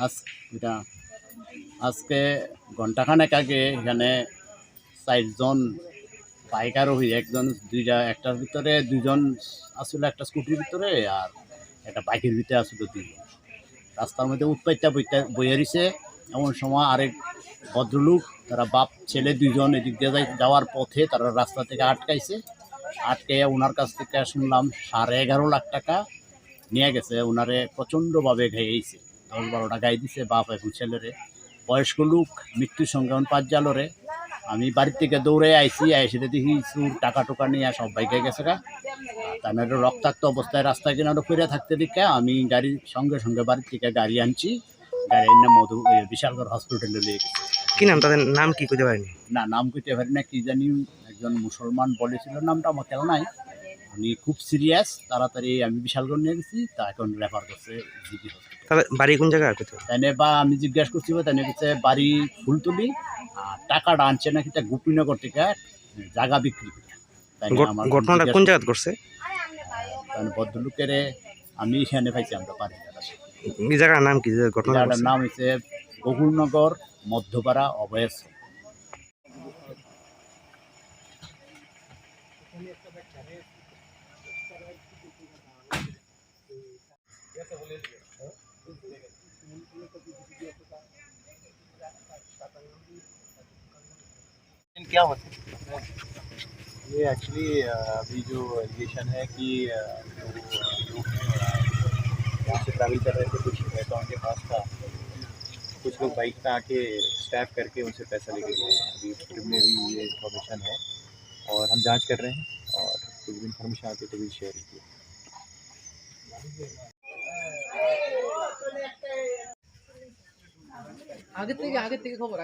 আজ এটা আজকে ঘণ্টাখানেক আগে এখানে ৪ জন বাইক আরোহী, একটার ভিতরে ২ জন আসলে একটা স্কুটির ভিতরে, আর একটা বাইকের ভিতরে আসলে ২ জন। রাস্তার মধ্যে উৎপাইত্যা বইয়া রইছে। এমন সময় আরেক ভদ্রলোক, তারা বাপ ছেলে ২ জন এদিক দিয়ে যাওয়ার পথে তারা রাস্তা থেকে আটকাইছে। আটকাইয়া ওনার কাছ থেকে শুনলাম ১১.৫ লাখ টাকা নিয়ে গেছে। ওনারে প্রচণ্ডভাবে গাইছে, ১০-১২টা গাই দিছে বাপ এবং ছেলেরে। বয়স্ক লোক, মৃত্যুর সঙ্গে ৫ জালরে। আমি বাড়ির থেকে দৌড়ে আইসি, এসে দেখি চুর টাকা টোকা নিয়ে সব বাইকে গেছে গা। তার মানে রক্তাক্ত অবস্থায় রাস্তা কিনারে পড়ে থাকতে দেখে আমি গাড়ির সঙ্গে সঙ্গে বাড়ির থেকে গাড়ি আনছি। গাড়ি এনে বিশালগড় হসপিটালে নিয়ে গেছি। কি নাম, তাদের নাম কি কইতে পারেনি? না, নাম কইতে পারি না, কি জানি একজন মুসলমান বলেছিল, নামটা আমার খেয়াল নাই। উনি খুব সিরিয়াস, তাড়াতাড়ি আমি বিশালগড় নিয়ে গেছি, তা এখন রেফার করছে জিবি হসপিটাল। তাদের বাড়ি কোন জায়গায় কইতে? তাইনে বা আমি জিজ্ঞাসা করছি, তাইনে গেছে বাড়ি ফুলতলি, আর টাকাটা আনছে নাকি তা গোপীনগর থেকে জায়গা বিক্রি করে। ঘটনাটা কোন জায়গায় করছে? ভদ্রলোকের আমি এখানে পাইছি, আমরা পারি। এই জায়গার নাম কি? ঘটনাটার নাম হচ্ছে বকুলনগর মধ্যপাড়া অভয়াস। क्या होता है ये एक्चुअली अभी जो एलिगेशन है कि लोग यहाँ से ट्रैवल कर रहे थे, कुछ पैसा उनके पास था, कुछ लोग बाइक पे आके स्टैप करके उनसे पैसा लेके गए। अभी ट्रिप में भी ये इन्फॉर्मेशन है और हम जांच कर रहे हैं, और कुछ भी इन्फॉर्मेशन आती है तो भी शेयर कीजिए। आगे खबर